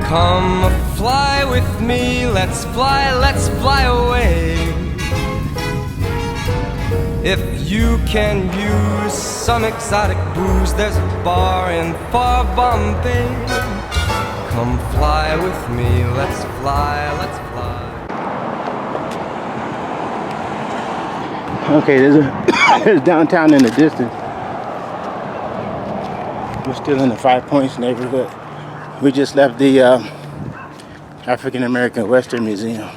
Come fly with me, let's fly away. If you can use some exotic booze, there's a bar in far Bombay. Come fly with me, let's fly, let's fly. Okay, there's downtown in the distance. We're still in the 5 Points neighborhood. We just left the African American Western Museum.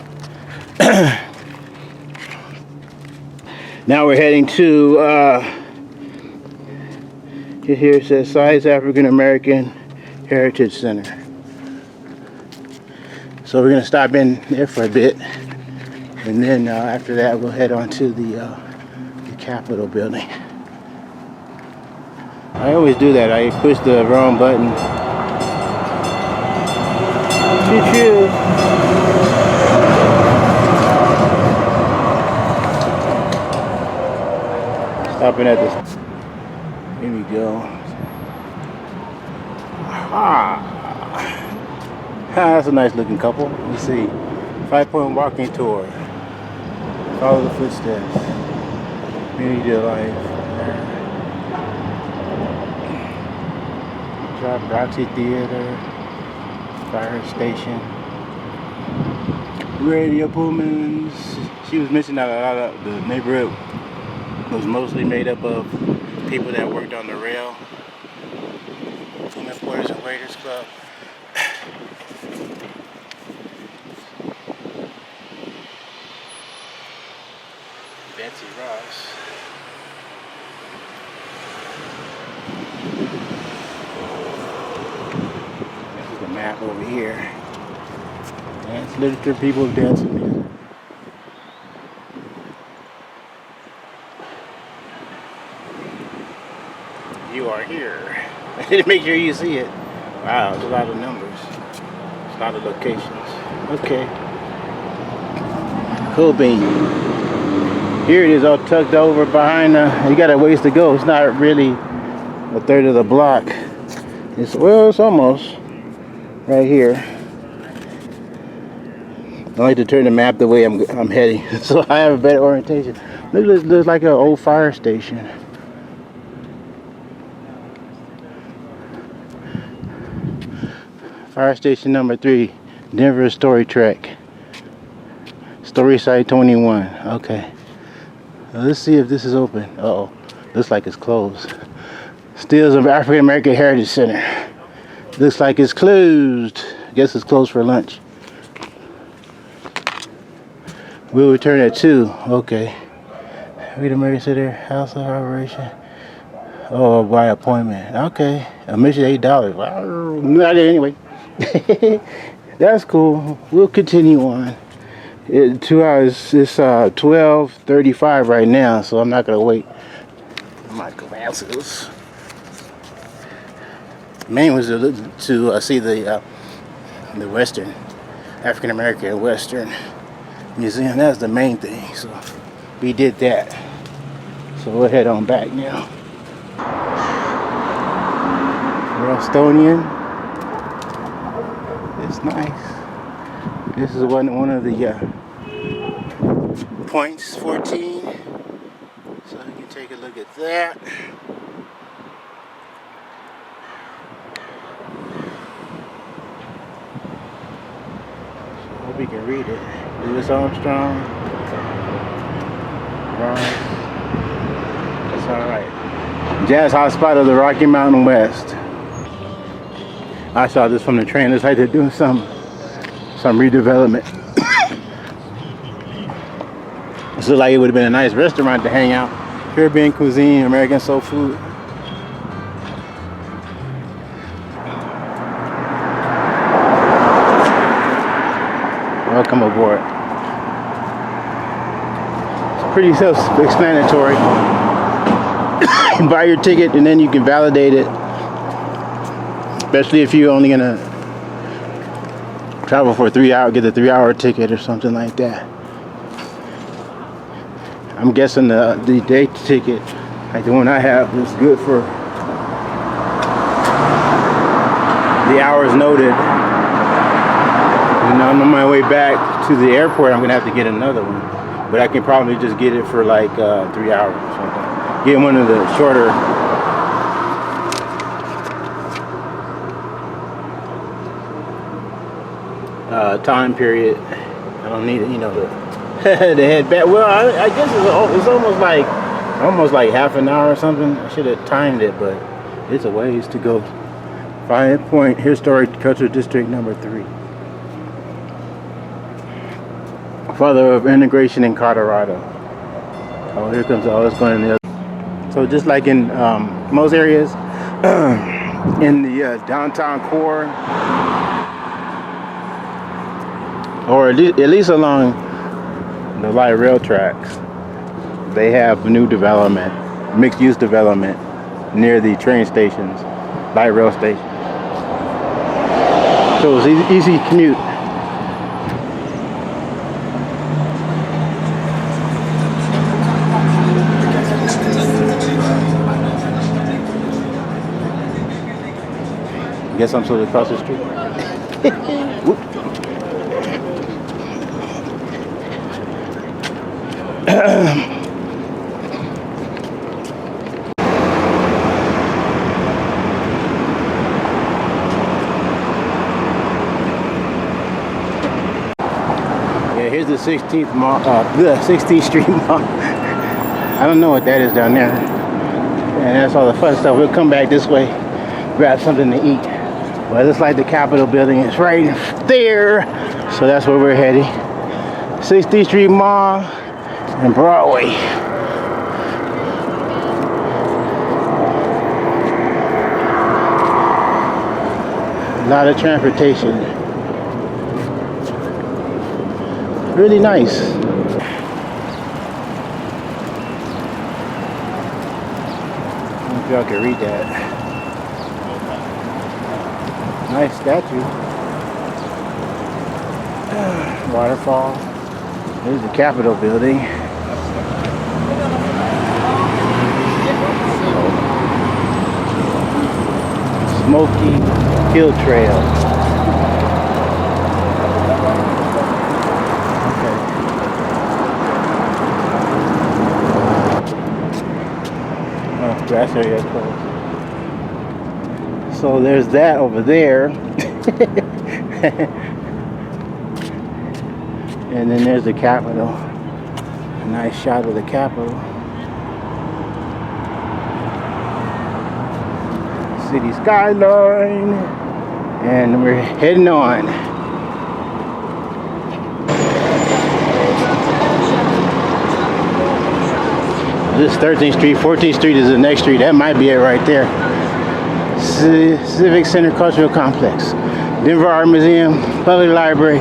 Now we're heading to, here it says Stiles African American Heritage Center. So we're going to stop in there for a bit. And then after that, we'll head on to the Capitol building. I always do that. I push the wrong button. Choo-choo. Stopping at this. Here we go. That's a nice looking couple. Let's see. 5 Point walking tour. Follow the footsteps. Community life. Roxy Theater. Fire station. Radio Pullmans. She was missing out a lot of the neighborhood. Was mostly made up of people that worked on the rail. Pullman Porters and Waiters Club. Betsy Ross. This is the map over here. Dance literature, people dancing music. You are here. Make sure you see it. Wow, there's a lot of numbers. There's a lot of locations. Okay. Cool bean. Here it is, all tucked over behind. You got a ways to go. It's not really a third of the block. It's almost right here. I like to turn the map the way I'm heading, so I have a better orientation. Looks like an old fire station. Fire station number 3, Denver Story Track. Story Site 21. Okay. Now let's see if this is open. Uh-oh. Looks like it's closed. Stiles of African American Heritage Center. Looks like it's closed. Guess it's closed for lunch. We'll return at 2. Okay. Read American Center, House of Operation. Oh, by appointment. Okay. Admission $8. Wow. Not anyway. That's cool. We'll continue on. 2 hours. It's 12:35 right now, so I'm not gonna wait. I might go answer this. Main was to see the Western African American Western Museum. That's the main thing. So we did that. So we'll head on back now. We're Estonian. It's nice. This is one of the points 14. So you can take a look at that. Hope you can read it. Louis Armstrong. Ross. That's alright. Jazz hotspot of the Rocky Mountain West. I saw this from the train. Looks like they're doing some redevelopment. This looks like it would have been a nice restaurant to hang out. Caribbean cuisine, American soul food. Welcome aboard. It's pretty self-explanatory. You buy your ticket and then you can validate it. Especially if you're only gonna travel for 3 hours, get a 3-hour ticket or something like that. I'm guessing the day ticket, like the one I have, is good for the hours noted. And on my way back to the airport, I'm gonna have to get another one. But I can probably just get it for like 3 hours or something. Get one of the shorter. Time period. I don't need it, you know, the the head back. Well, I guess it's almost like half an hour or something. I should have timed it, but it's a ways to go. 5 Point Historic Cultural District number 3. Father of integration in Colorado. Oh, here comes it's going in the other. So just like in most areas, in the downtown core, or at least along the light rail tracks, they have new development, mixed use development near the train stations, light rail stations. So it's easy commute. Guess I'm supposed to cross the street. Whoop. Yeah, here's the 16th mall, the 16th Street Mall. I don't know what that is down there. And that's all the fun stuff. We'll come back this way, grab something to eat. Well, it's like the Capitol building is right there. So that's where we're heading. 16th Street Mall and Broadway. A lot of transportation. Really nice. I don't know if y'all can read that. Nice statue. Waterfall. There's the Capitol building. Smoky Hill Trail. Okay. Oh, grass area closed. So there's that over there. And then there's the Capitol. A nice shot of the Capitol. City skyline. And we're heading on. This is 13th Street. 14th Street is the next street. That might be it right there. Civic Center Cultural Complex, Denver Art Museum, Public Library,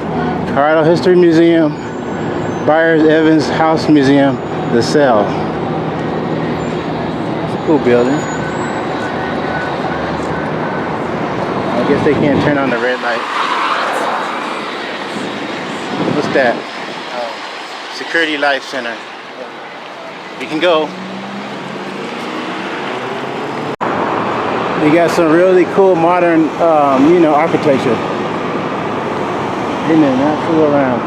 Colorado History Museum, Byers Evans House Museum, The Cell. It's a cool building. I guess they can't turn on the red light. What's that? Oh, Security Life Center. You can go. You got some really cool modern, architecture. Isn't it? Not fool around.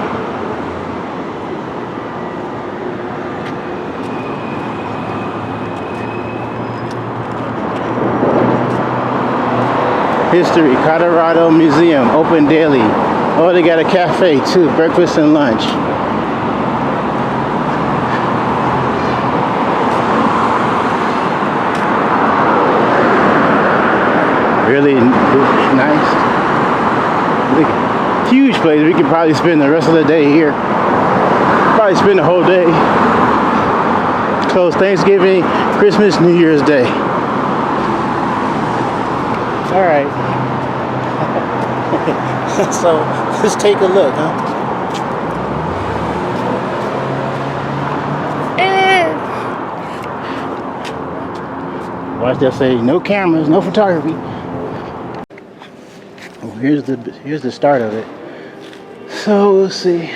History, Colorado Museum, open daily. Oh, they got a cafe too, breakfast and lunch. Really nice. Huge place. We could probably spend the rest of the day here. Probably spend the whole day. Close Thanksgiving, Christmas, New Year's Day. All right. So let's take a look, huh? Watch that say no cameras, no photography. Oh, here's the start of it. So let's see.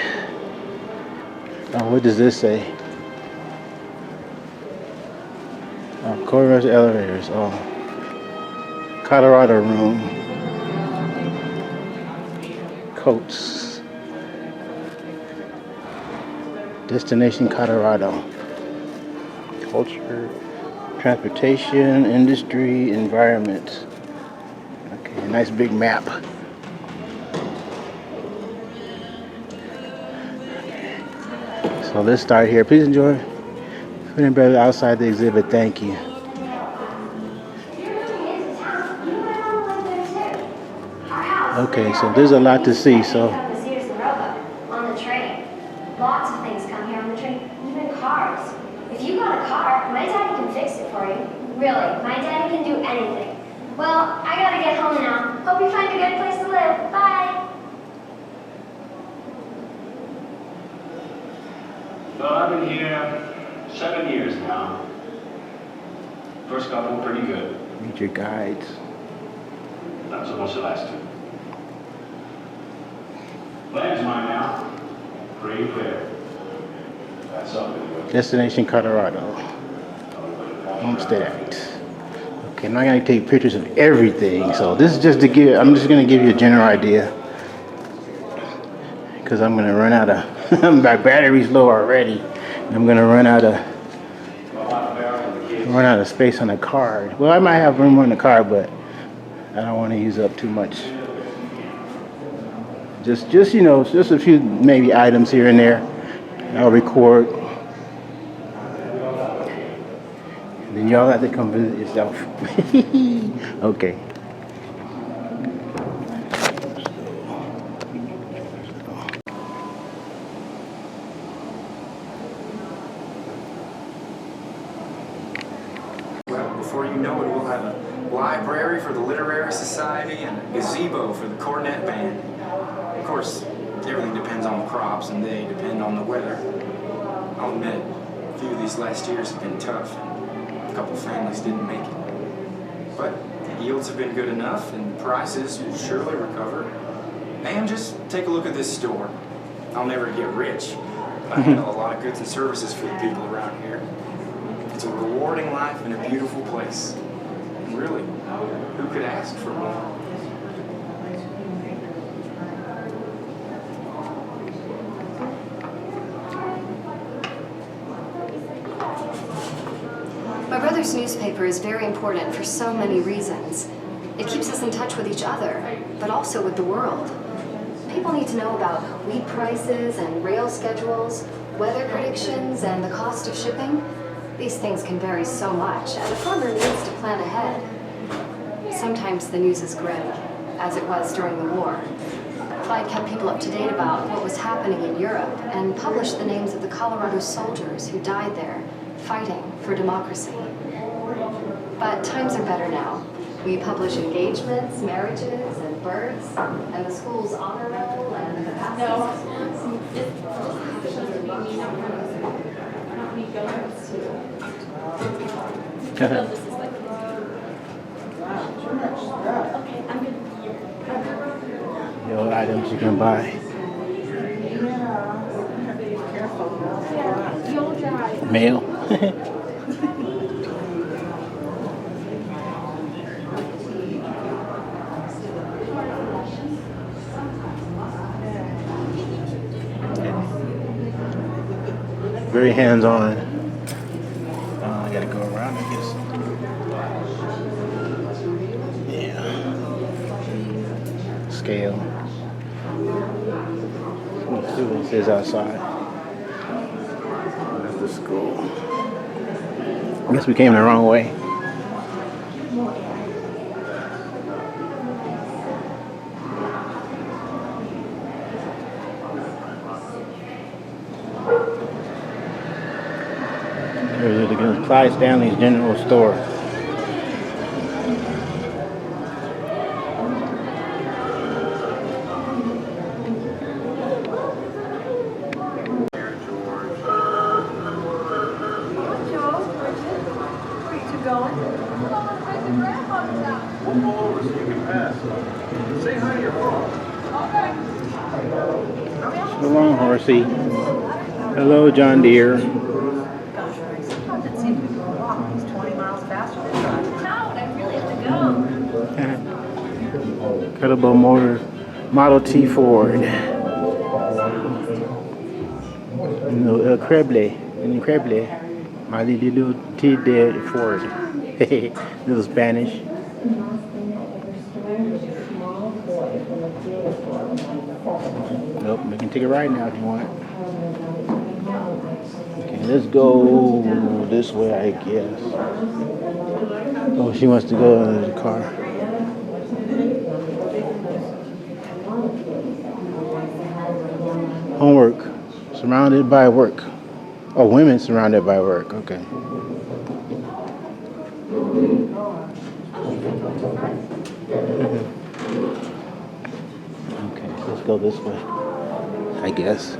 Oh, what does this say? Oh, corridors, elevators. Oh, Colorado room. Coats. Destination Colorado. Culture, transportation, industry, environment. Okay, nice big map. So let's start here. Please enjoy food and beverage outside the exhibit. Thank you. Okay, so there's a lot to see. So on the train. Lots of things come here on the train, even cars. If you got a car, my daddy can fix it for you. Really, my daddy can do anything. Well, I gotta get home now. Hope you find a good place to live. Bye. Well, I've been here 7 years now. First couple pretty good. meet your guides. Not so much the last two. Land's mine now. Free and clear. That's something. Destination Colorado. Homestead Act. Okay, I'm not gonna take pictures of everything, so this is just to give. I'm just gonna give you a general idea, because I'm gonna run out of. My battery's low already. I'm gonna run out of space on the card. Well, I might have room on the card, but I don't want to use up too much. Just you know, just a few maybe items here and there. I'll record. And then y'all have to come visit yourself. Okay. Before you know it, we'll have a library for the Literary Society and a gazebo for the cornet band. Of course, everything depends on the crops and they depend on the weather. I'll admit, a few of these last years have been tough and a couple families didn't make it. But the yields have been good enough and prices will surely recover. And just take a look at this store. I'll never get rich, but I handle a lot of goods and services for the people around here. It's a rewarding life in a beautiful place. And really, who could ask for more? My brother's newspaper is very important for so many reasons. It keeps us in touch with each other, but also with the world. People need to know about wheat prices and rail schedules, weather predictions, and the cost of shipping. These things can vary so much, and a farmer needs to plan ahead. Sometimes the news is grim, as it was during the war. Clyde kept people up to date about what was happening in Europe and published the names of the Colorado soldiers who died there, fighting for democracy. But times are better now. We publish engagements, marriages, and births, and the school's honor roll, and the passes. The old items you can buy. Mail. Very hands-on. I gotta go around, I guess. Yeah. Scale. Let's see what it says outside. That's the school. I guess we came the wrong way. There's the Clyde Stanley's General Store. So long, horsey. Hello, John Deere. Incredible Motor Model T Ford. No, incredible. My little T dead Ford. Little Spanish. Nope, we can take a ride now if you want. Okay, let's go this way, I guess. Oh, she wants to go into the car. Homework. Surrounded by work. Oh, women surrounded by work. Okay. Okay, let's go this way, I guess.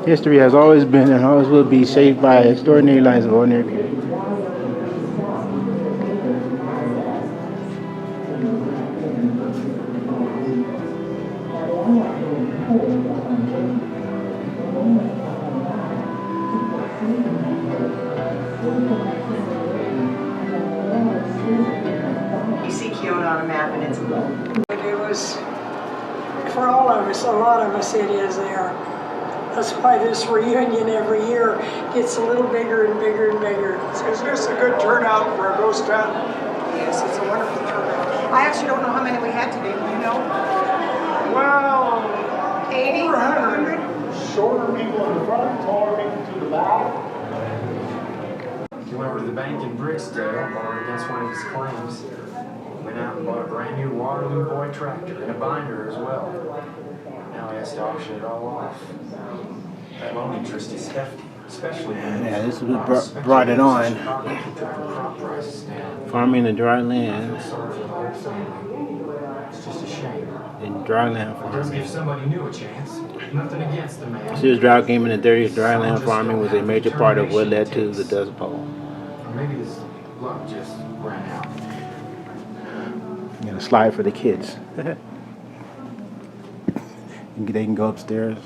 History has always been and always will be shaped by extraordinary lines of ordinary people. You see Kyoto on a map and it's it was, for all of us, a lot of us it is there. That's why this reunion every year gets a little bigger and bigger and bigger. Is this a good turnout for a ghost town? Yes, it's a wonderful turnout. I actually don't know how many we had today, do you know? Well, 80? over 100. Shorter people in the front, taller people to the back. He went over to the bank in Bricksdale, borrowed against one of his claims. Went out and bought a brand new Waterloo Boy tractor and a binder as well. Now he has to auction it all off. That loan interest is hefty, especially when Yeah, this is what brought it on. crop prices down. Farming in dry I feel land. sorry for the whole family. It's just a shame. In dry land It does farming. give somebody new a chance. Nothing against the man. Serious drought came in the 30s. Dry land farming was a major part of what led to the Dust Bowl. Or maybe his luck just ran out. I'm gonna slide for the kids. They can go upstairs.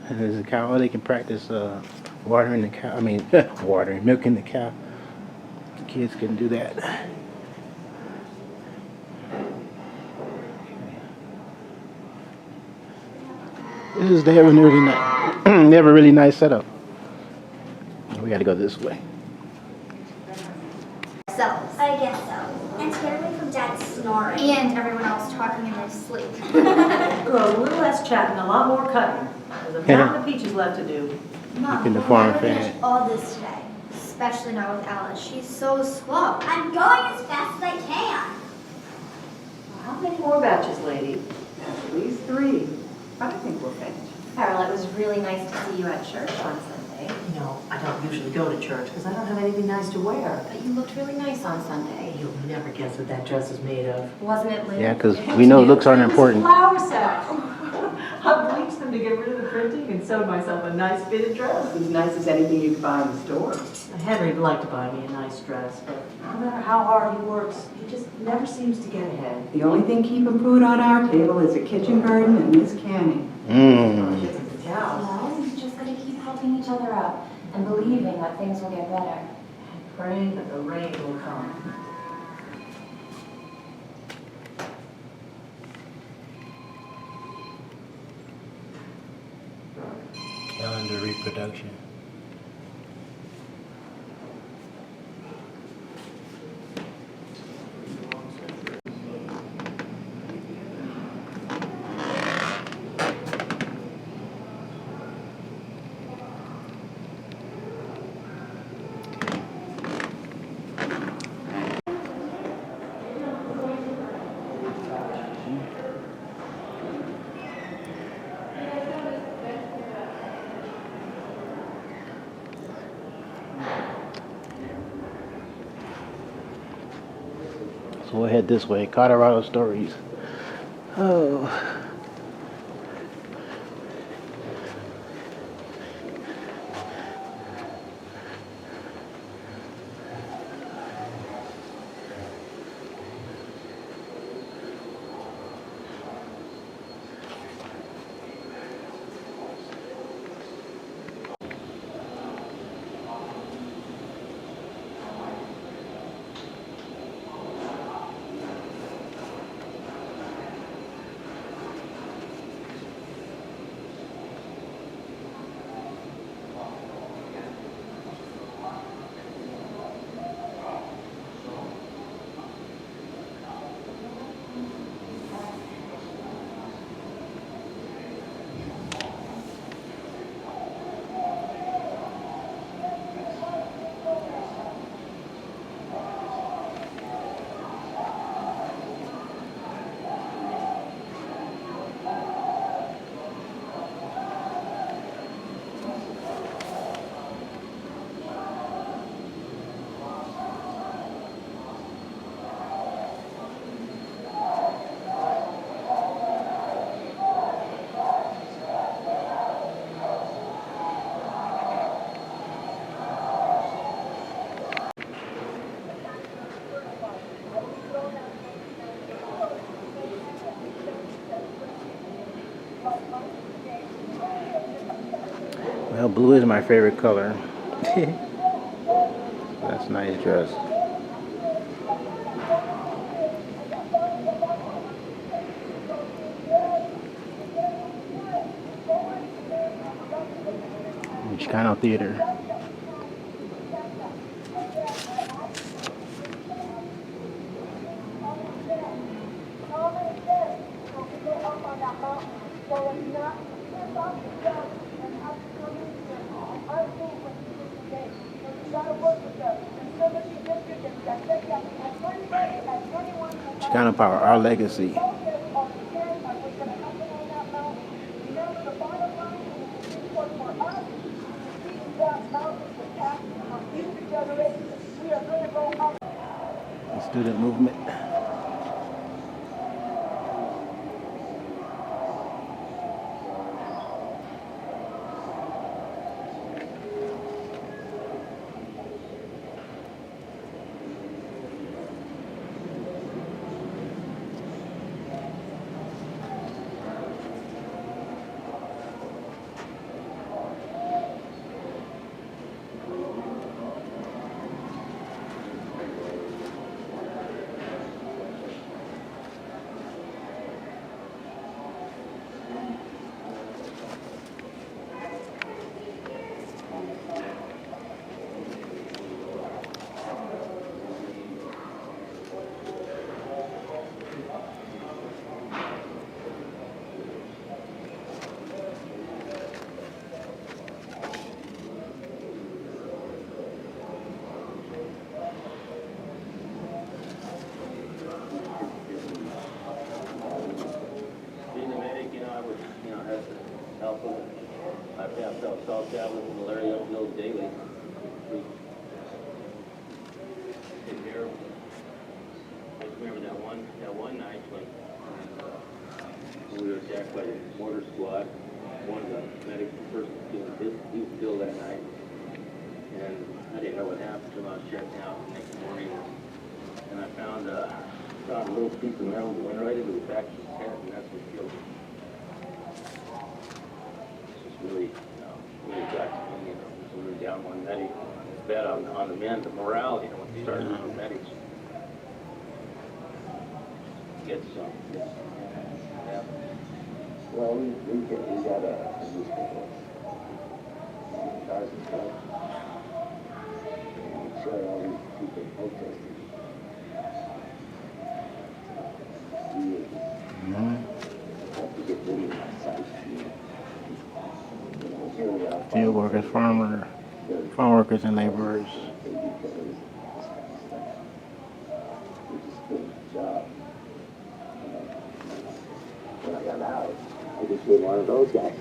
And there's a cow. They can practice watering the cow. I mean, milking the cow. The kids can do that. They have a really nice, they have a really nice setup. We got to go this way. Ourselves. I guess so. And to get away from Dad snoring. And everyone else talking in their sleep. A little less chatting, a lot more cutting. There's a mountain of peaches left to do. Mom, Keeping the we'll farm never finish fed. all this today. Especially not with Alice. She's so slow. I'm going as fast as I can. How many more batches, lady? At least 3. I think we're finished. Carol, it was really nice to see you at church on Sunday. You know, I don't usually go to church because I don't have anything nice to wear. But you looked really nice on Sunday. You'll never guess what that dress is made of. Wasn't it, Lou? Yeah, because we know looks aren't important. Flower sacks. I bleached them to get rid of the printing and sewed myself a nice fitted dress. As nice as anything you can buy in the store. Henry would like to buy me a nice dress, but no matter how hard he works, he just never seems to get ahead. The only thing keeping food on our table is a kitchen garden and Miss Canning. Yeah. Well, we just gotta keep helping each other out and believing that things will get better. Praying that the rain will come. Calendar reproduction. So we'll head this way. Colorado Stories. Oh. Oh, blue is my favorite color. That's a nice dress. Chicano Theater. Chicano Power, our legacy. The student movement. Salt tablets and malaria pills daily. Take care of them. I remember that one night when we were attacked by the mortar squad. One of the medics, the person he was killed that night. And I didn't know what happened until I was checking out the next morning. And I found a little piece of metal that went right into the back of his head, and that's what killed him. It's just really got to me, we were down one medic bed on the men, the morale, when you start on the medics. Get some. Yeah. Well, we got a newspaper. Cars and stuff. And we showed all these people protesting. We have to get rid of that site. Field workers, farm workers, and laborers. When I got out, I just was one of those guys.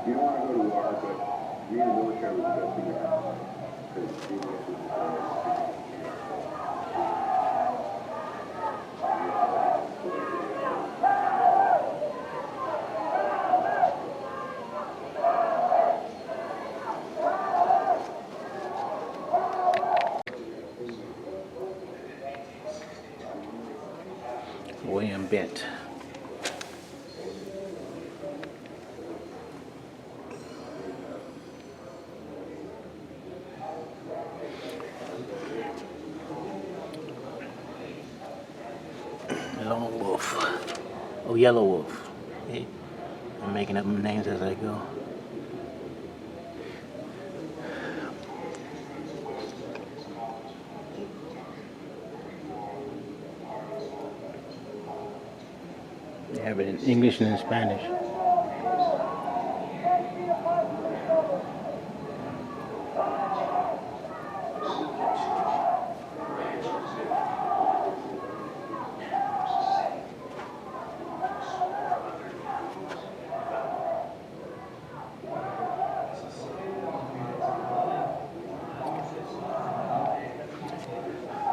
You don't want to go to war, but being in the military was the best thing you have. Because being able to William Bent. Lone Wolf. Oh, Yellow Wolf. Hey, I'm making up names as I go. They have it in English and in Spanish.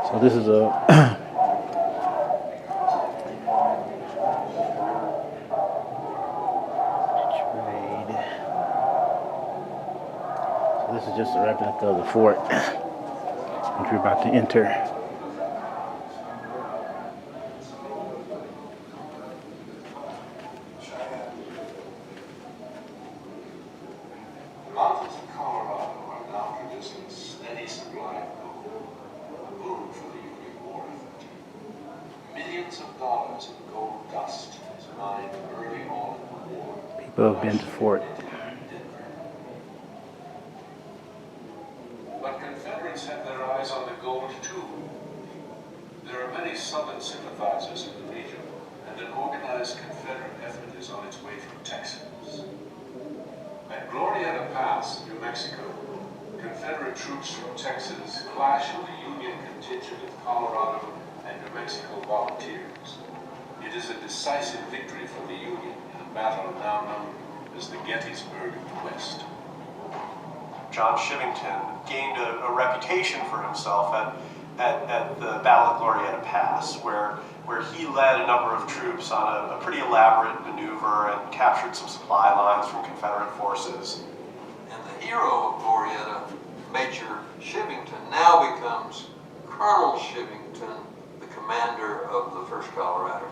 So this is a this is just the replica of the fort, which we're about to enter. a steady supply of gold, a boon for the Union war effort. Millions of dollars in gold dust is mined early on in the war. People have been to Fort. But Confederates had their eyes on the gold too. There are many Southern sympathizers in the region, and an organized Confederate effort is on its way from Texas. At Glorieta Pass, New Mexico, Confederate troops from Texas clash with the Union contingent of Colorado and New Mexico volunteers. It is a decisive victory for the Union in a battle now known as the Gettysburg of the West. John Shivington gained a reputation for himself at the Battle of Glorieta Pass, where he led a number of troops on a pretty elaborate maneuver and captured some supply lines from Confederate forces. And the hero of Glorieta, Major Shivington, now becomes Colonel Shivington, the commander of the 1st Colorado.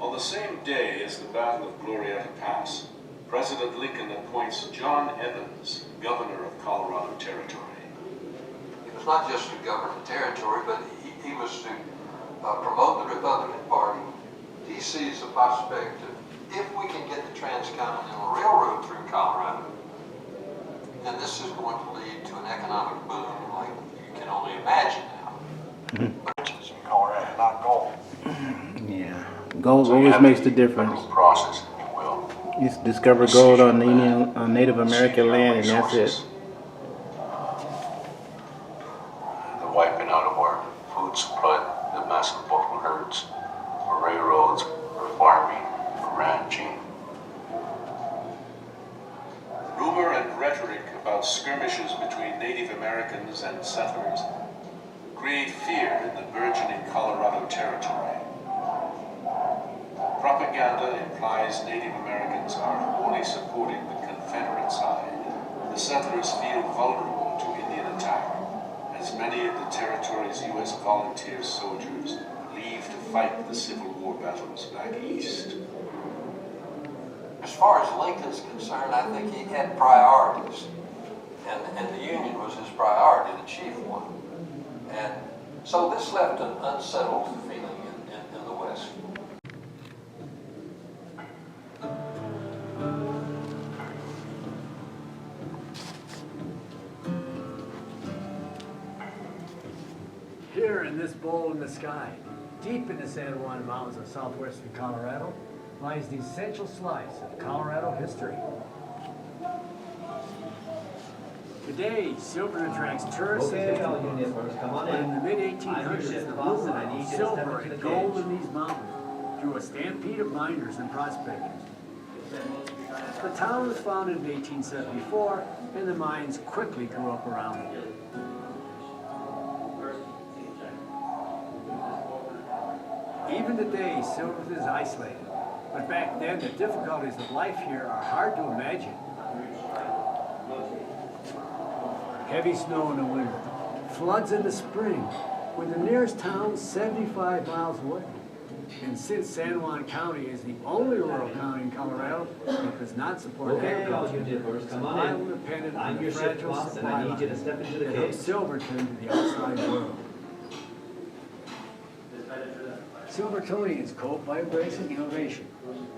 On the same day as the Battle of Glorieta Pass, President Lincoln appoints John Evans governor of Colorado Territory. He was not just to govern the territory, but he was to promote the Republican Party. He sees the prospect of, if we can get the Transcontinental Railroad through Colorado, then this is going to lead to an economic boom like you can only imagine now. Riches in Colorado, not gold. Yeah, gold always makes the difference. Process, if you will. You discover gold on Native American land, and that's it. The wiping out of our food supply, the massive buffalo herds, for railroads, for farming, for ranching. Rumor and rhetoric about skirmishes between Native Americans and settlers create fear in the burgeoning Colorado Territory. Propaganda implies Native Americans are wholly supporting the Confederate side. The settlers feel vulnerable to Indian attack, as many of the territory's U.S. volunteer soldiers leave to fight the Civil War battles back east. As far as Lincoln's concerned, I think he had priorities, and the Union was his priority, the chief one. And so this left an unsettled feeling in the West. Here in this bowl in the sky, deep in the San Juan Mountains of southwestern Colorado, lies the essential slice of Colorado history. Today, silver attracts tourists and visitors, but in the mid-1800s, the rumor of silver and gold in these mountains drew a stampede of miners and prospectors. The town was founded in 1874, and the mines quickly grew up around it. Even today, Silverton is isolated, but back then the difficulties of life here are hard to imagine. Heavy snow in the winter, floods in the spring, with the nearest town 75 miles away. And since San Juan County is the only rural county in Colorado that does not support agriculture, it's highly dependent on the fragile supply line that hooks Silverton to the outside world. Silvertonians cope by embracing innovation.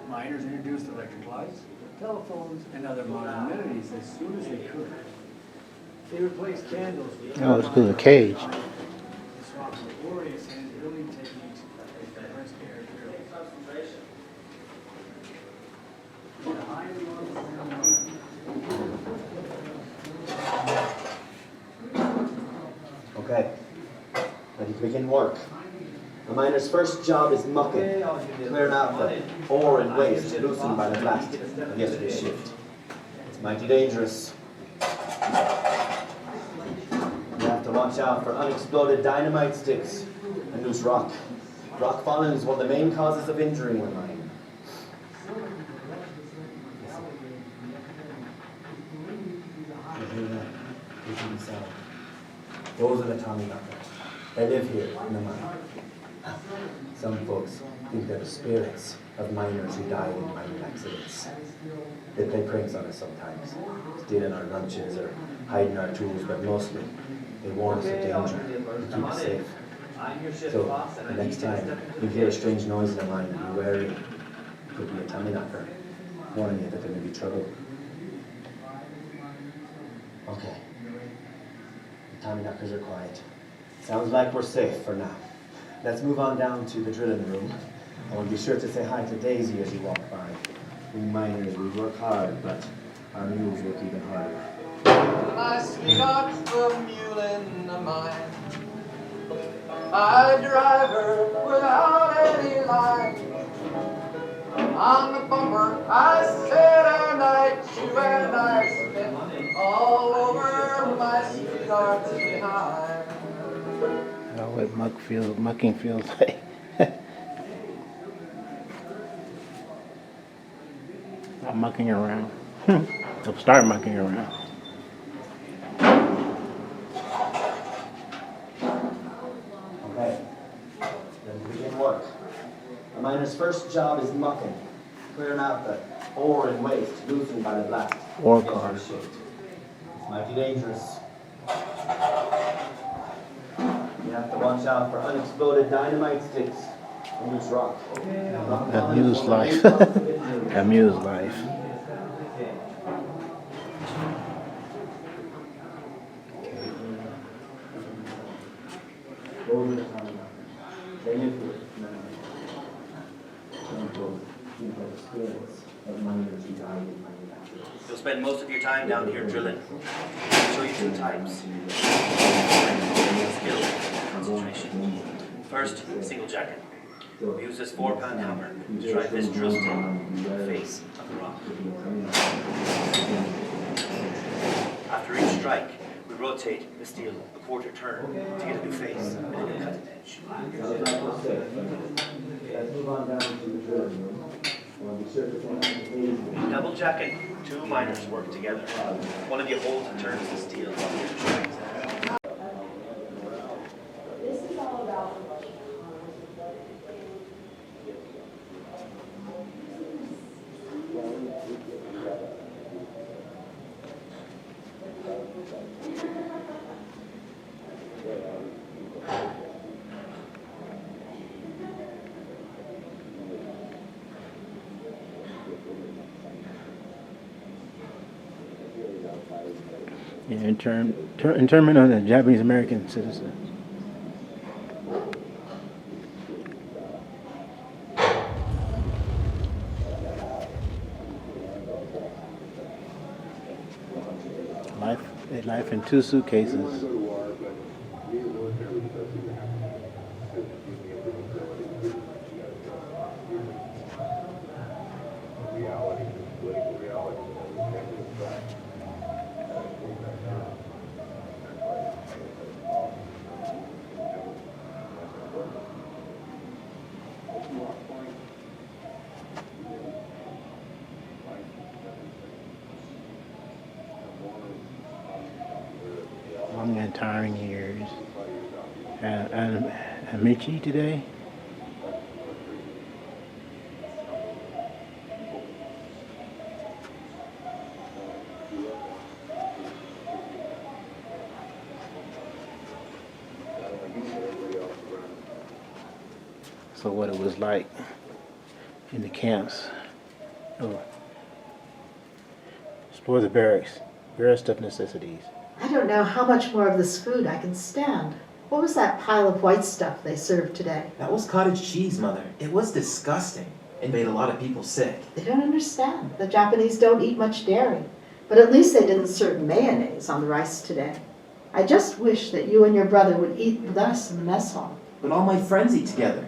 Miners introduced electric lights, telephones, and other modern amenities as soon as they could. They replaced candles with... Oh, it's cool, a cage. ...swapped laborious and drilling techniques with compressed air drills. The highly Okay, ready to begin work. A miner's first job is mucking, clearing out the ore and waste loosened by the blast of yesterday's shift. It's mighty dangerous. You have to watch out for unexploded dynamite sticks and loose rock. Rock falling is one of the main causes of injury when mining. Those are the Tommy knockers. They live here in the mine. Some folks think they're the spirits of miners who died in mining accidents. They play pranks on us sometimes, stealing our lunches or hiding our tools, but mostly they warn us of danger and keep us safe. So the next time you hear a strange noise in a mine, be wary. It could be a tummy knocker, warning you that there may be trouble. Okay. The tummy knockers are quiet. Sounds like we're safe for now. Let's move on down to the drilling room. I want to be sure to say hi to Daisy as you walk by. We miners, we work hard, but our mules work even harder. Nicely got the mule in the mine. I drive her without any line. On the bumper, I sit and I chew and I spit all over my sweetheart's behind. What mucking feels like. Not mucking around. They'll start mucking around. Okay, then begin work. A miner's first job is mucking, clearing out the ore and waste loosened by the blast. Ore car. It's mighty dangerous. You have to watch out for unexploded dynamite sticks and loose rock. That muse life. That muse life. You'll spend most of your time down here drilling. I'll show you two types. Skill, concentration. First, single jacket. We use this 4-pound hammer to drive this drill stick into the face of the rock. After each strike, we rotate the steel a quarter turn to get a new face and a new cutting edge. Let's move on down to the drilling room. Double jacking, two miners work together. One of you holds and turns the steel while the other strikes. This is all about Yeah, internment of the Japanese American citizen. Life in 2 suitcases. Long and tiring years. And Amici today. So what it was like in the camps. Oh. Explore the barracks. Barest of necessities. I don't know how much more of this food I can stand. What was that pile of white stuff they served today? That was cottage cheese, Mother. It was disgusting. It made a lot of people sick. They don't understand. The Japanese don't eat much dairy. But at least they didn't serve mayonnaise on the rice today. I just wish that you and your brother would eat with us in the mess hall. But all my friends eat together.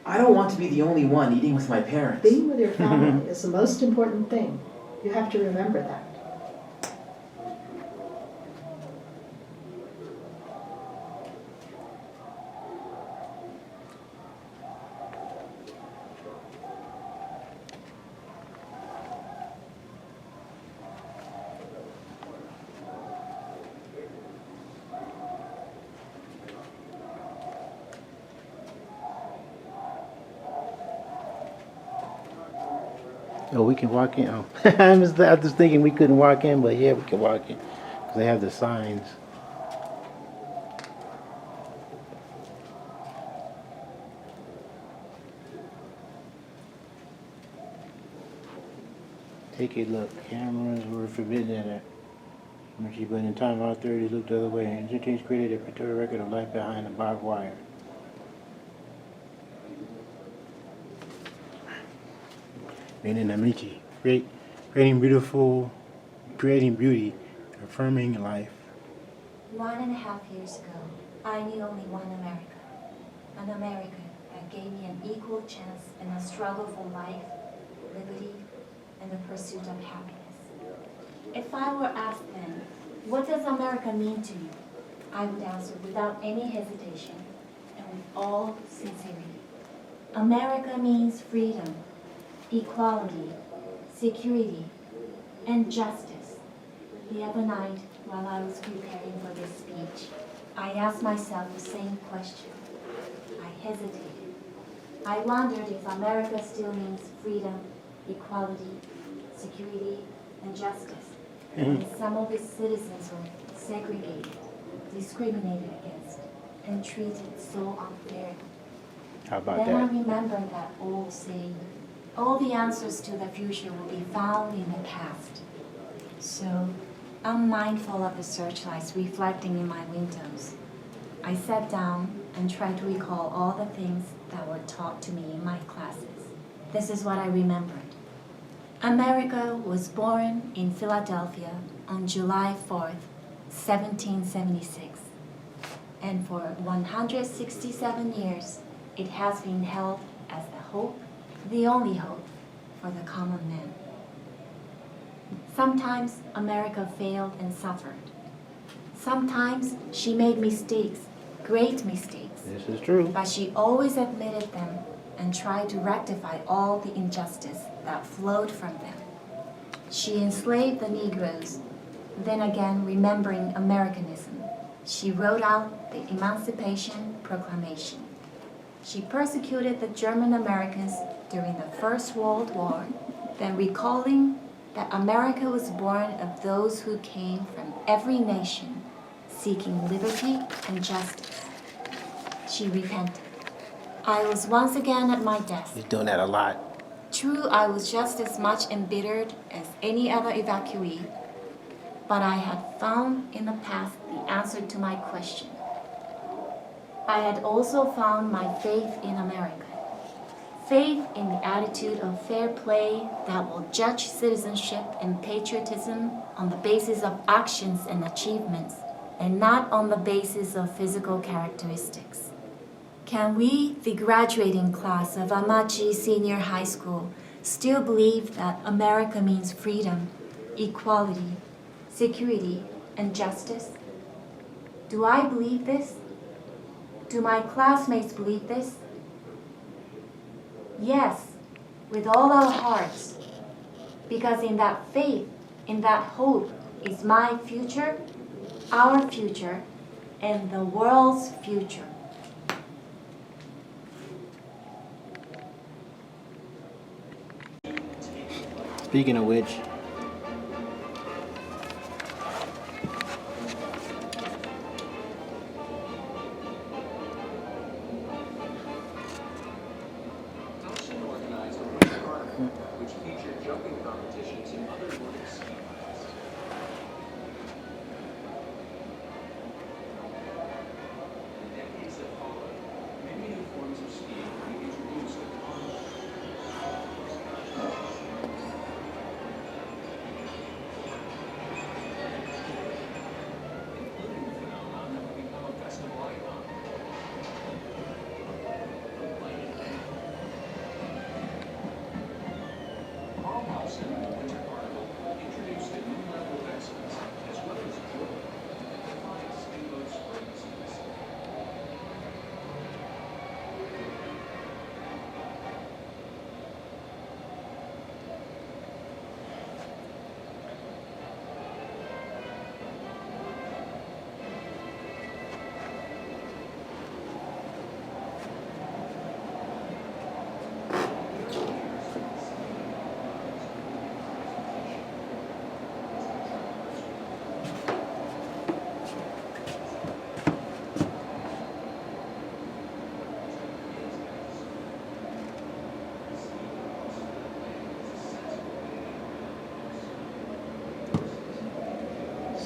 I don't want to be the only one eating with my parents. Being with your family is the most important thing. You have to remember that. Oh, we can walk in. Oh, I was thinking we couldn't walk in, but yeah, we can walk in because they have the signs. Take a look. Cameras were forbidden at it. But in time, our authorities looked the other way. Entertainers created a pictorial record of life behind the barbed wire. Meaning Amici, creating beauty, affirming life. 1.5 years ago, I knew only one America. An America that gave me an equal chance in a struggle for life, liberty, and the pursuit of happiness. If I were asked then, what does America mean to you? I would answer without any hesitation and with all sincerity. America means freedom, equality, security, and justice. The other night, while I was preparing for this speech, I asked myself the same question. I hesitated. I wondered if America still means freedom, equality, security, and justice. And some of its citizens are segregated, discriminated against, and treated so unfairly. How about then I that? remembered that old saying, all the answers to the future will be found in the past. So, I'm mindful of the searchlights reflecting in my windows. I sat down and tried to recall all the things that were taught to me in my classes. This is what I remembered. America was born in Philadelphia on July 4th, 1776. And for 167 years, it has been held as the hope, the only hope, for the common man. Sometimes America failed and suffered. Sometimes she made mistakes, great mistakes. This is true. But she always admitted them and tried to rectify all the injustice that flowed from them. She enslaved the Negroes. Then again, remembering Americanism, she wrote out the Emancipation Proclamation. She persecuted the German Americans during the First World War, then recalling that America was born of those who came from every nation seeking liberty and justice. She repented. I was once again at my desk. You're doing that a lot. True, I was just as much embittered as any other evacuee, but I had found in the past the answer to my question. I had also found my faith in America. Faith in the attitude of fair play that will judge citizenship and patriotism on the basis of actions and achievements, and not on the basis of physical characteristics. Can we, the graduating class of Amachi Senior High School, still believe that America means freedom, equality, security, and justice? Do I believe this? Do my classmates believe this? Yes, with all our hearts, because in that faith, in that hope, is my future, our future, and the world's future. Speaking of which, which featured jumping competitions and other morning ski classes. In the decades that followed, many new forms of skiing were being introduced upon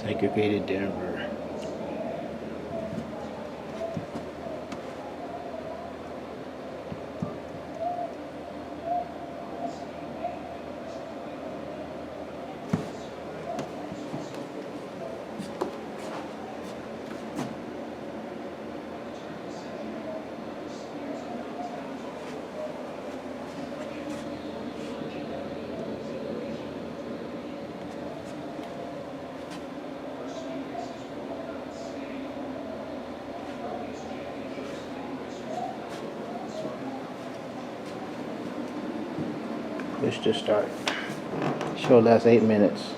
Segregated Denver. Let's just start. Show lasts 8 minutes.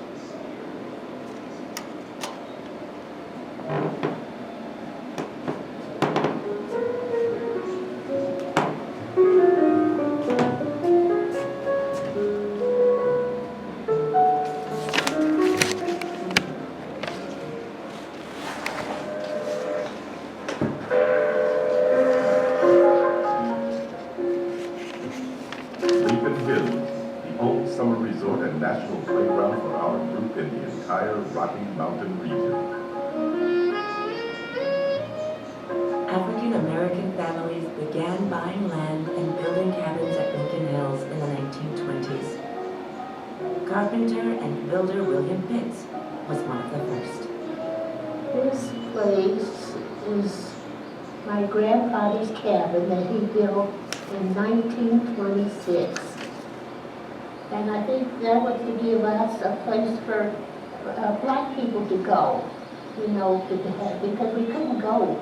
National playground for our group in the entire Rocky Mountain region. African American families began buying land and building cabins at Lincoln Hills in the 1920s. Carpenter and builder William Pitts was one of the first. This place is my grandfather's cabin that he built in 1926. And I think that was to give us a place for black people to go, you know, because we couldn't go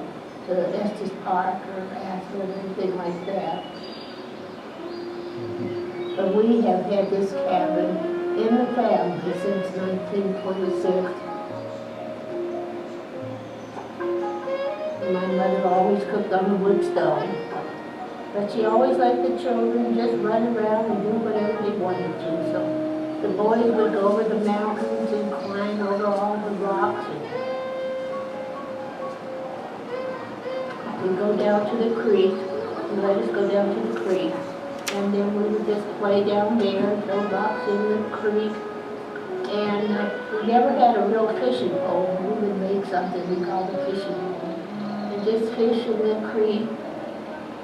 to Estes Park or Ashland or anything like that. But we have had this cabin in the family since 1926. My mother always cooked on the wood stove. But she always let the children just run around and do whatever they wanted to. So the boys would go over the mountains and climb over all the rocks. And we'd go down to the creek. And let us go down to the creek. And then we would just play down there, throw rocks in the creek. And we never had a real fishing pole. We would make something we called a fishing pole. And just fish in the creek.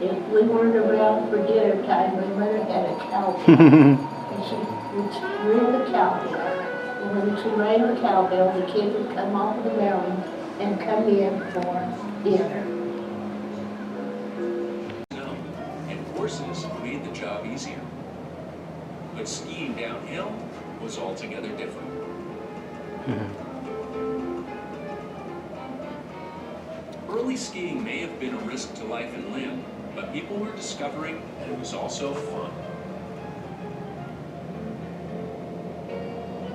If we weren't around for dinner time, my mother had a cowbell. And she would ring the cowbell. And when she rang the cowbell, the kids would come off of the mountain and come in for dinner. And horses made the job easier. But skiing downhill was altogether different. Early skiing may have been a risk to life and limb, but people were discovering that it was also fun.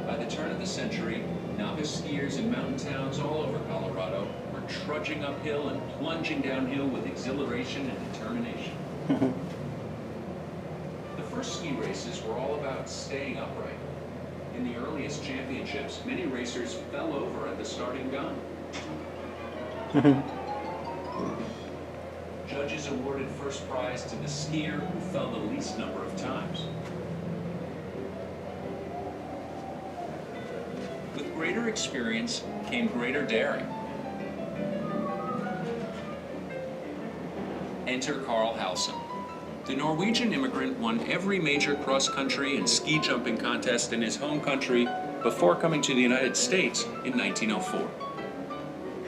By the turn of the century, novice skiers in mountain towns all over Colorado were trudging uphill and plunging downhill with exhilaration and determination. The first ski races were all about staying upright. In the earliest championships, many racers fell over at the starting gun. Judges awarded first prize to the skier who fell the least number of times. With greater experience came greater daring. Enter Carl Halsen. The Norwegian immigrant won every major cross-country and ski jumping contest in his home country before coming to the United States in 1904.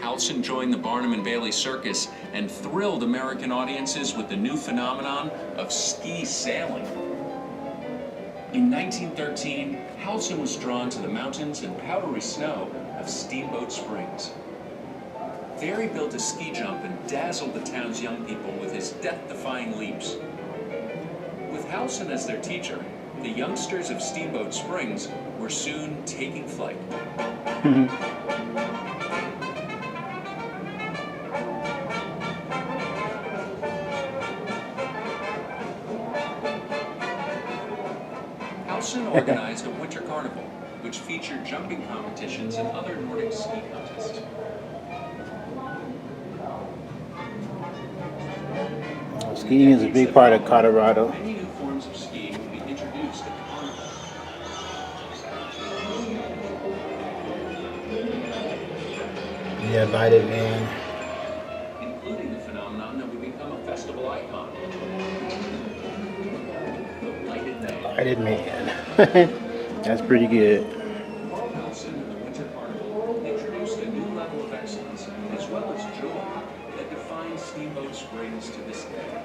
Halsen joined the Barnum and Bailey Circus and thrilled American audiences with the new phenomenon of ski sailing. In 1913, Halsen was drawn to the mountains and powdery snow of Steamboat Springs. There he built a ski jump and dazzled the town's young people with his death-defying leaps. With Halsen as their teacher, the youngsters of Steamboat Springs were soon taking flight. Halsen organized a winter carnival, which featured jumping competitions and other Nordic ski contests. Skiing is a big part of Colorado. Many new forms of skiing will be introduced at the carnival. that lighted van. including the phenomenon that would become a festival icon. The lighted man. Lighted man. That's pretty good. Nelson and the Winter Carnival introduced a new level of excellence as well as joy that defines Steamboat Springs to this day.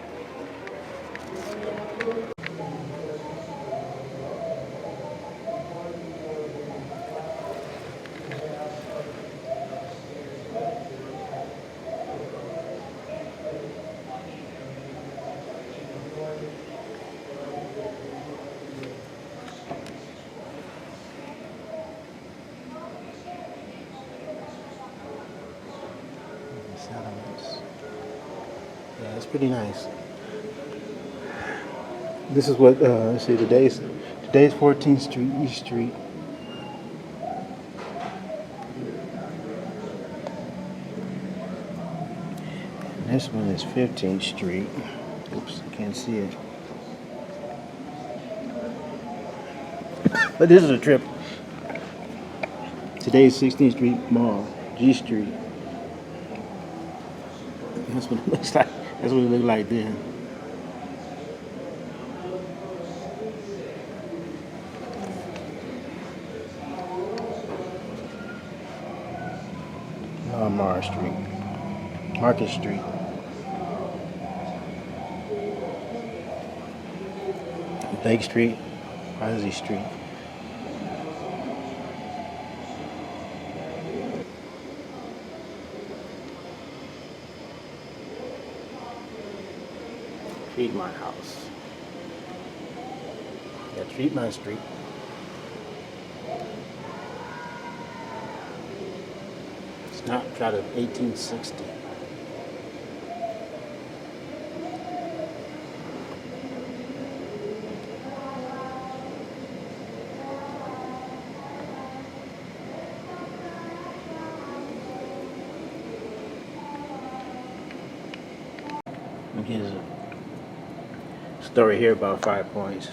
Settlements. Yeah, it's pretty nice. This is what, let's see, today's 14th Street, East Street. And this one is 15th Street. Oops, I can't see it. But this is a trip. Today's 16th Street Mall, G Street. That's what it looks like. That's what it looked like then. Market Street. Lake Street, Ozzie Street. Treatment House. Yeah, Treatment Street. Snapshot of 1860. Here's a story here about 5 Points.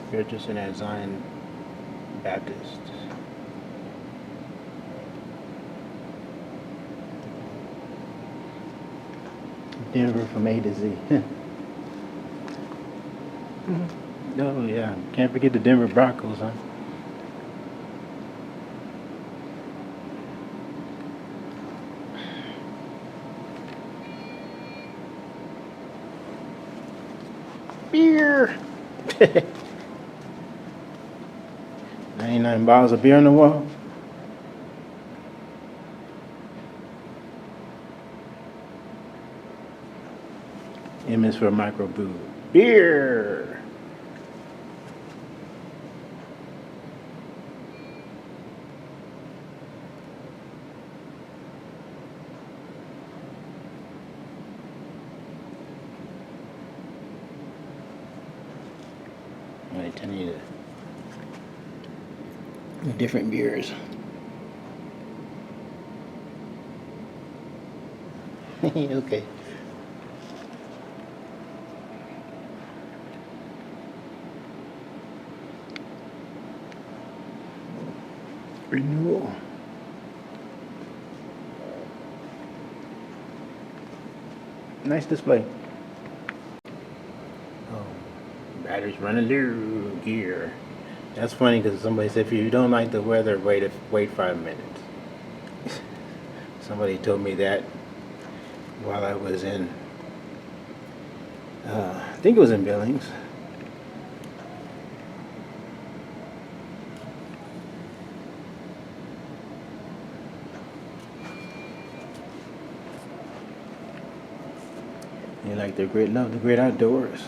Spiritus and Zion Baptist. Denver from A to Z. Oh yeah, can't forget the Denver Broncos, huh? Beer! 99 bottles of beer on the wall. M is for microbrew. Beer! I'm telling you the different beers. Okay. Renewal. Nice display. Oh, batteries running low. Gear. That's funny because somebody said if you don't like the weather, wait 5 minutes. Somebody told me that while I was in, I think it was in Billings. They like their great love, the great outdoors.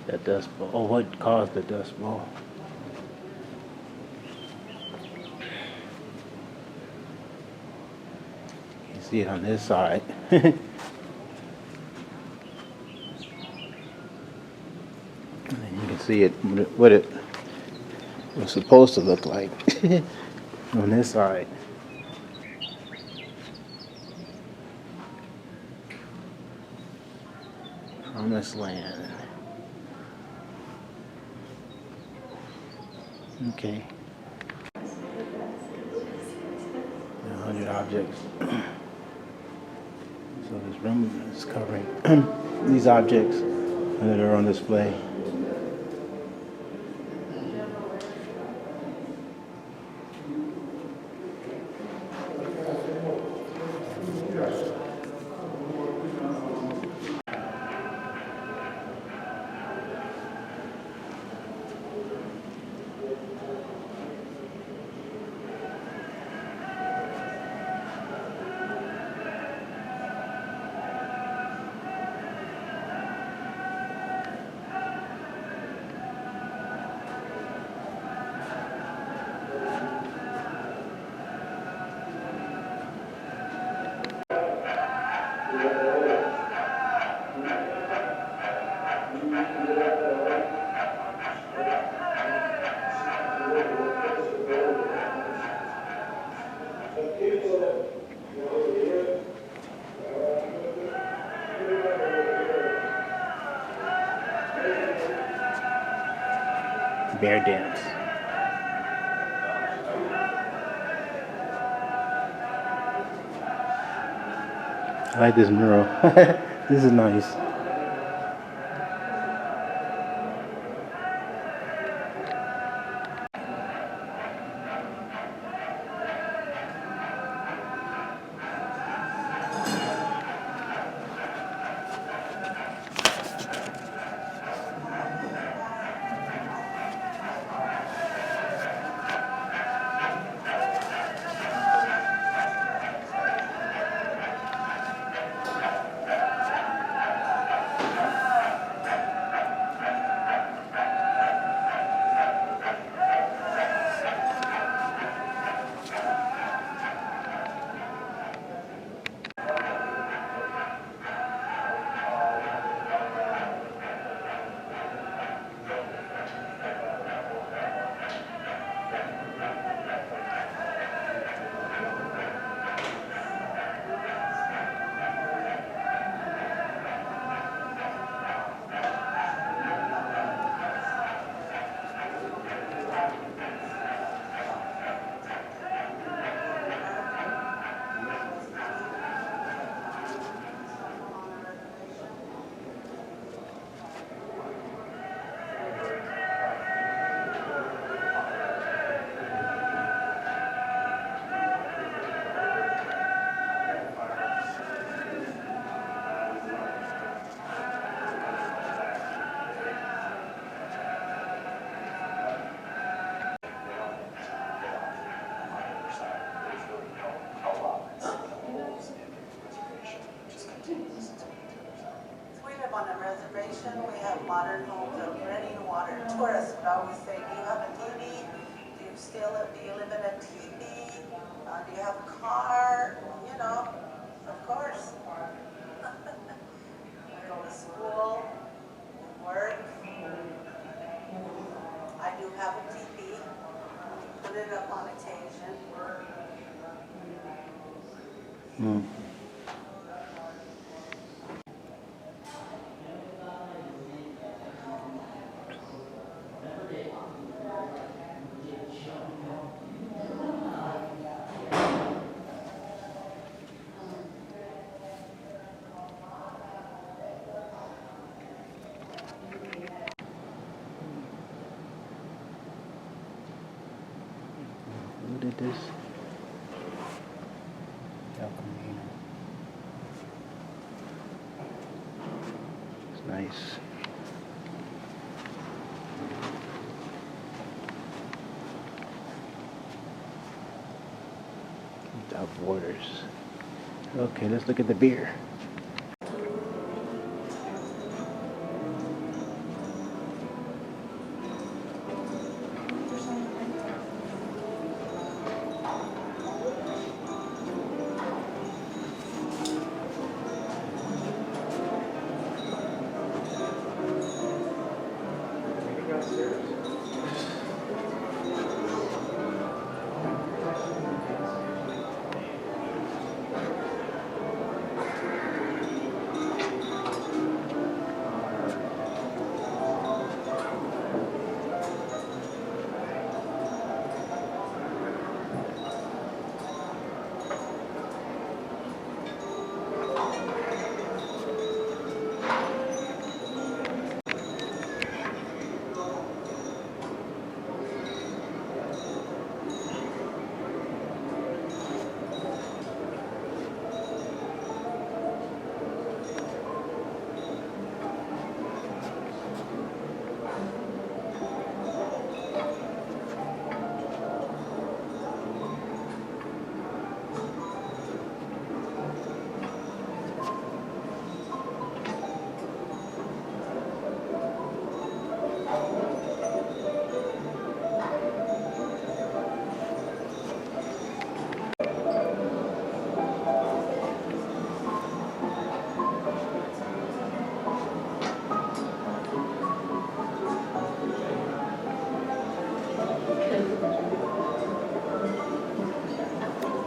That dust bowl. Oh, what caused the dust bowl? You see it on this side. And you can see it, what it was supposed to look like on this side. Promised land. Okay. 100 objects. So this room is covering these objects that are on display. Bear dance. I like this mural. This is nice. On a reservation, we have modern homes of running water. Tourists would always say, do you have a TV? Do you live in a TV? Do you have a car? You know, of course. I go to school, work. I do have a TV. Put it up on occasion. this? El Camino. It's nice. Without borders. Okay, let's look at the beer.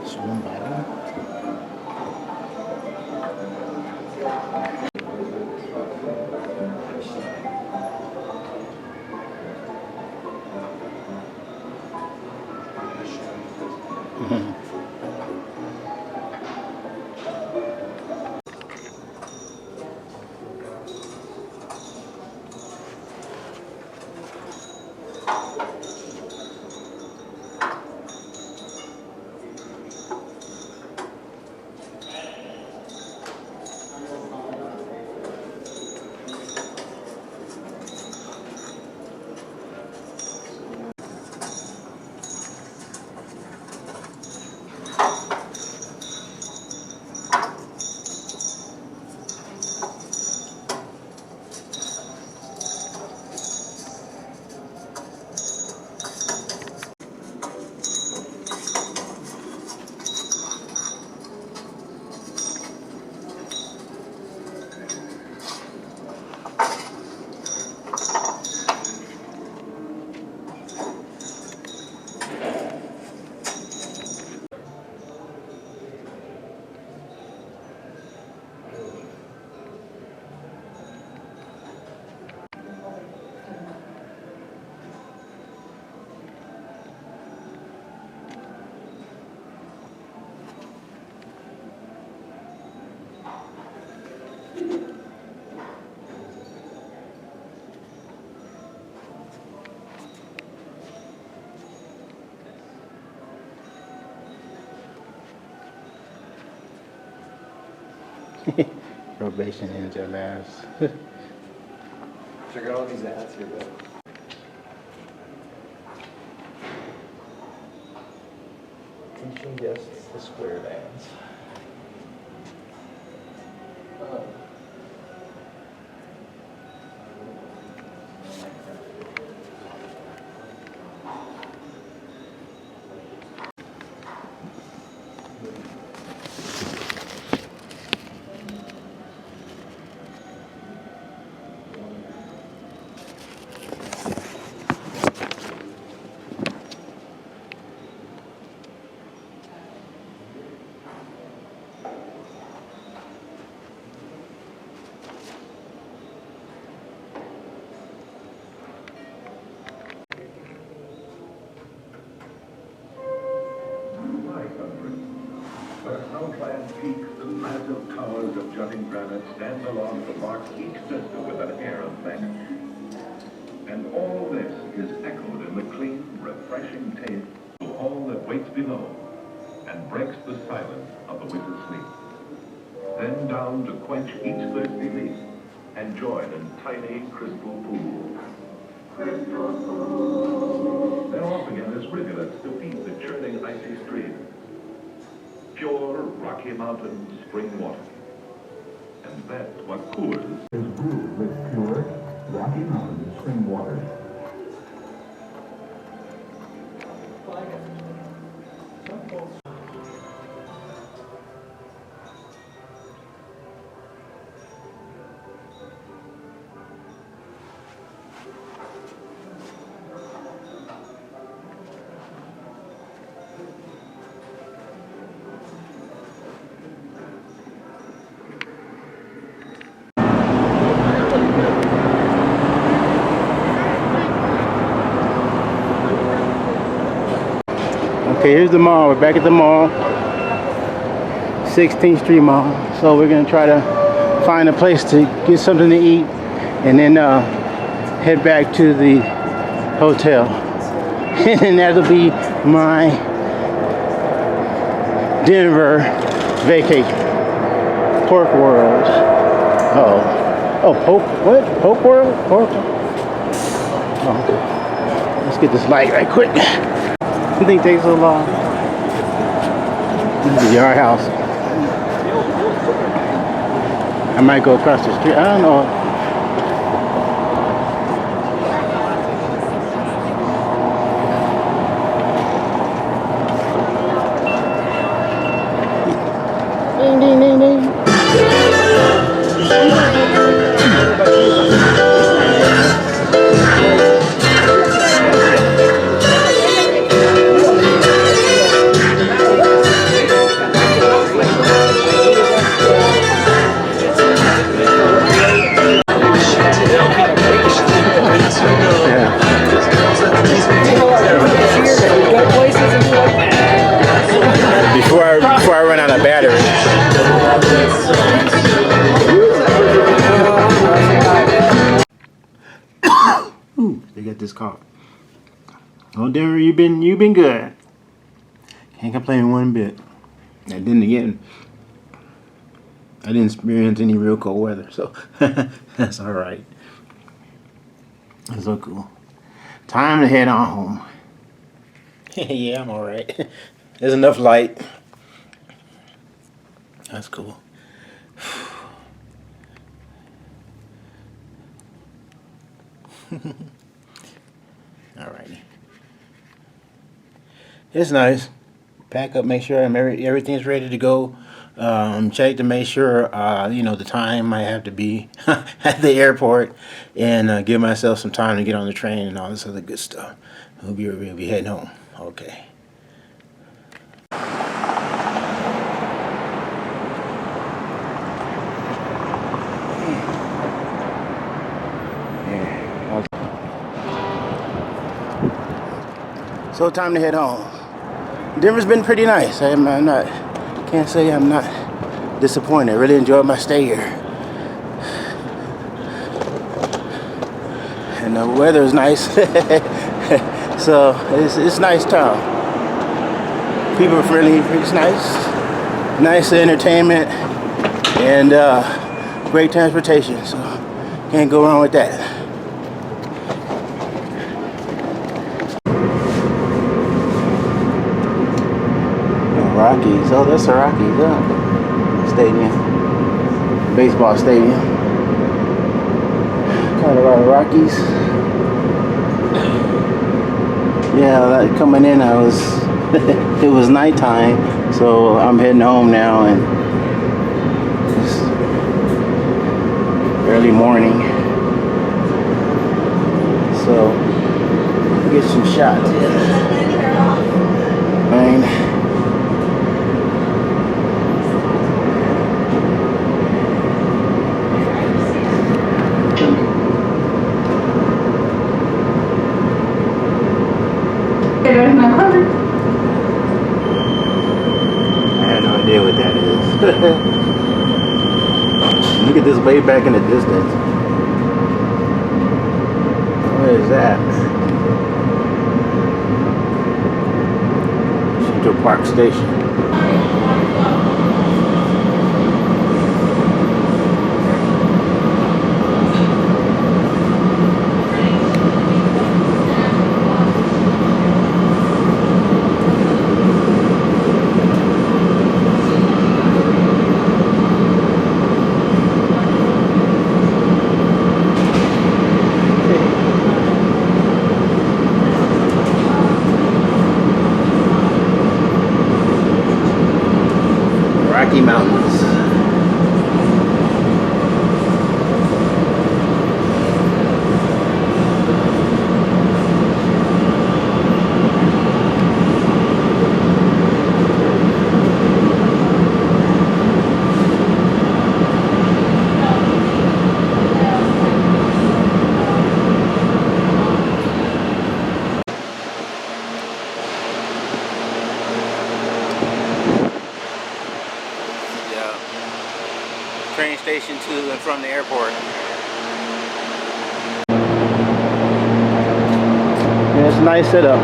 Swim bottle. Probation ends at last. Check out all these ads here, though. Teaching guests the square dance. Snow-clad peaks and massive towers of jutting granite stand along the mark each sister with an air of majesty. And all this is echoed in the clean, refreshing taste of home that waits below and breaks the silence of the winter sleep. Then down to quench each thirsty leaf and join in tiny crystal pools. Then off again as rivulets to feed the churning icy streams. Pure Rocky Mountain spring water. And that's what Coors is brewed with pure Rocky Mountain spring water. Okay, here's the mall. We're back at the mall, 16th Street Mall. So we're gonna try to find a place to get something to eat, and then head back to the hotel. And that'll be my Denver vacation. Pork World. Oh, Polk. What? Polk World? Pork. Oh, okay. Let's get this light right quick. I think it takes so long. This is our house. I might go across the street. I don't know. Ding, ding, ding, ding. Before I run out of battery. Ooh, they got this cough. Oh, Denver, you've been good. Can't complain one bit. And then again, I didn't experience any real cold weather, so that's all right. That's so cool. Time to head on home. Yeah, I'm all right. There's enough light. That's cool. Alrighty. It's nice. Pack up, make sure everything's ready to go. Check to make sure the time I have to be at the airport, and give myself some time to get on the train and all this other good stuff. We'll be heading home. Okay. So time to head home. Denver's been pretty nice. Can't say I'm not disappointed. I really enjoyed my stay here. And the weather's nice. So it's nice town. People are friendly, it's nice. Nice entertainment and great transportation. So can't go wrong with that. Rockies. Oh, that's the Rockies, stadium. Baseball stadium. Colorado Rockies. Yeah, like coming in, it was nighttime, so I'm heading home now, and it's early morning. So, get some shots. Fine. What that is. Look at this way back in the distance. What is that? Central Park Station. Rocky Mountains. Train station to and from the airport. Yeah, it's a nice setup.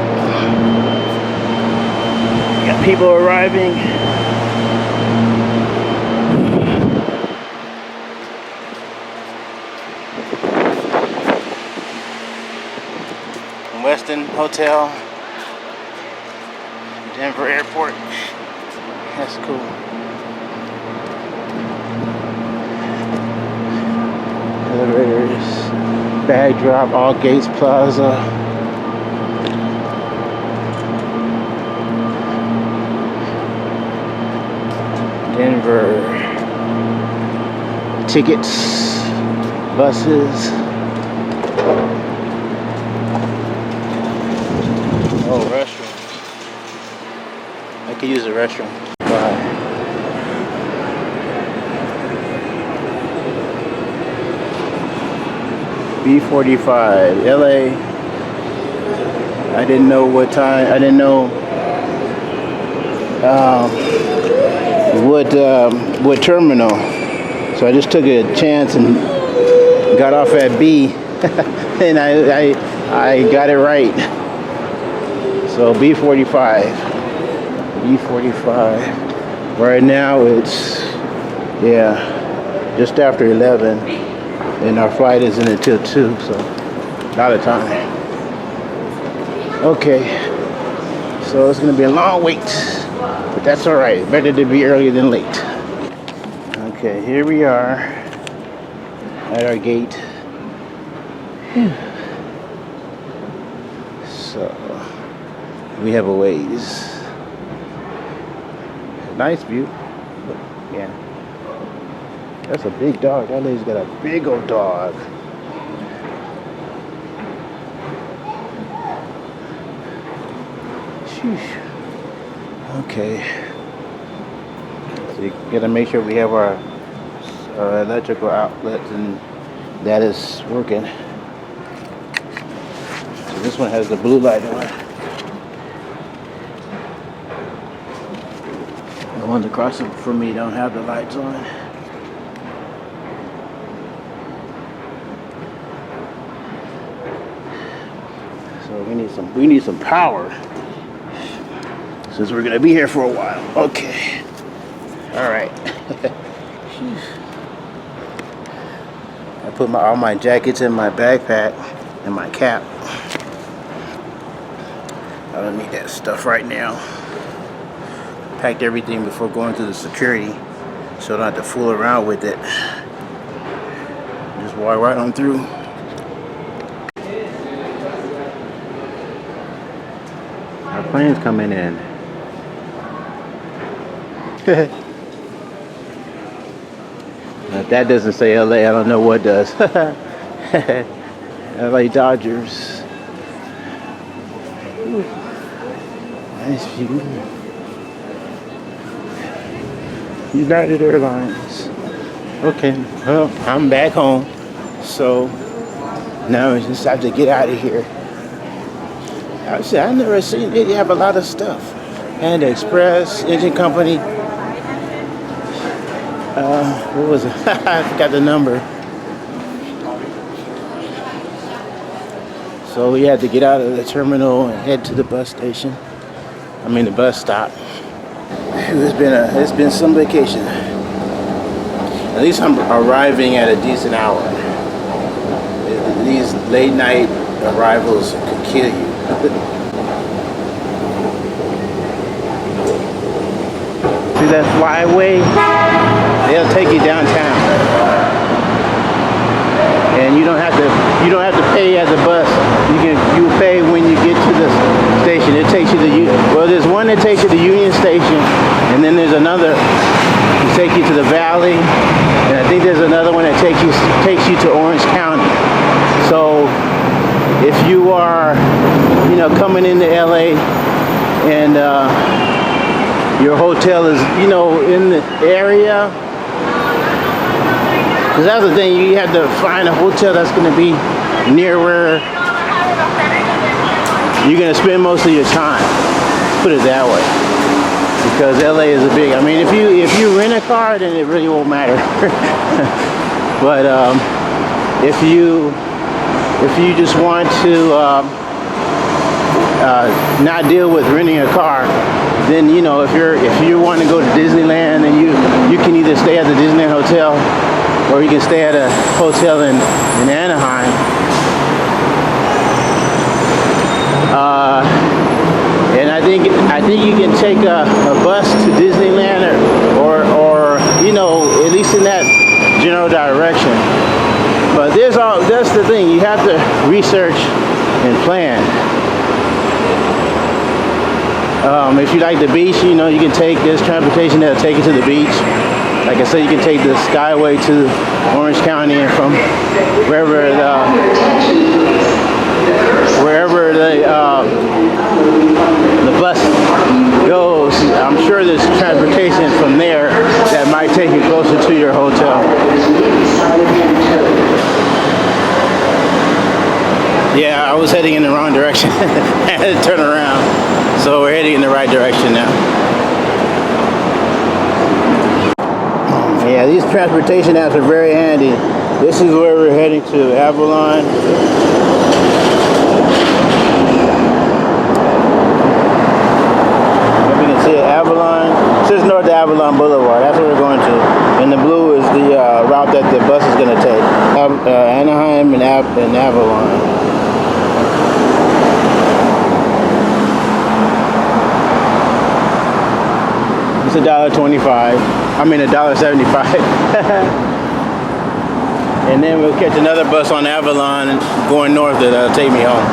Got people arriving. Westin Hotel, Denver Airport. That's cool. Elevators, bag drop, All Gates Plaza. Denver. Tickets, buses. Oh, restrooms. I could use a restroom. Bye. B45, LA. I didn't know what time, I didn't know what terminal. So I just took a chance and got off at B and I got it right. So B45. Right now it's, yeah, just after 11. And our flight isn't until 2, so not a time. Okay, so it's gonna be a long wait, but that's all right. Better to be earlier than late. Okay, here we are at our gate. Whew. So we have a ways. Nice view, but yeah. That's a big dog. That lady's got a big old dog. Sheesh. Okay. So you gotta make sure we have our electrical outlets and that is working. So this one has the blue light on. The ones across from me don't have the lights on. So we need some power since we're gonna be here for a while. Okay. All right. I put all my jackets in my backpack and my cap. I don't need that stuff right now. Packed everything before going through the security, so I don't have to fool around with it. Just walk right on through. Our plane's coming in. If that doesn't say LA, I don't know what does. LA Dodgers. Ooh. Nice view. United Airlines. Okay, well, I'm back home. So now I just have to get out of here. I've never seen it. They have a lot of stuff. Panda Express, Engine Company. What was it? I forgot the number. So we had to get out of the terminal and head to the bus station. I mean the bus stop. It's been some vacation. At least I'm arriving at a decent hour. These late night arrivals could kill you. See that flyway? They'll take you downtown, and you don't have to pay at the bus. You pay when you get to the station. It takes you to there's one that takes you to Union Station, and then there's another to take you to the Valley, and I think there's another one that takes you to Orange County. So if you are, coming into LA and your hotel is, in the area, because that's the thing, you have to find a hotel that's going to be near where you're going to spend most of your time. Put it that way. Because LA is I mean, if you rent a car, then it really won't matter. But if you just want to not deal with renting a car, then if you want to go to Disneyland, then you can either stay at the Disneyland hotel, or you can stay at a hotel in Anaheim. And I think you can take a bus to Disneyland or at least in that general direction. But that's the thing, you have to research and plan. If you like the beach, you can take this transportation that'll take you to the beach. Like I said, you can take the Skyway to Orange County, and from wherever the bus goes, I'm sure there's transportation from there that might take you closer to your hotel. Yeah, I was heading in the wrong direction. I had to turn around. So we're heading in the right direction now. Yeah, these transportation apps are very handy. This is where we're heading to, Avalon. If you can see it, Avalon. This is North Avalon Boulevard. That's where we're going to. And the blue is the route that the bus is going to take. Anaheim and Avalon. It's $1.25. I mean $1.75. And then we'll catch another bus on Avalon and going north that'll take me home.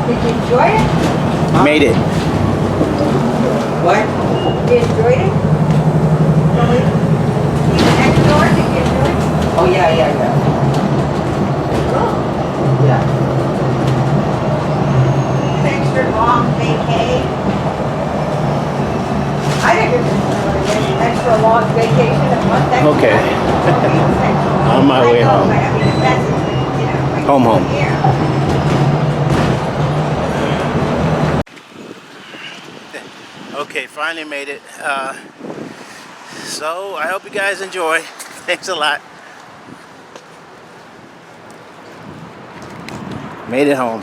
Did you enjoy it? Made it. What? You enjoyed it? Next door, did you enjoy it? Oh, yeah. Cool. Yeah. Thanks for long vacay. I think it's an extra long vacation of one day. Okay. On my way home. Home. Okay, finally made it. So I hope you guys enjoy. Thanks a lot. Made it home.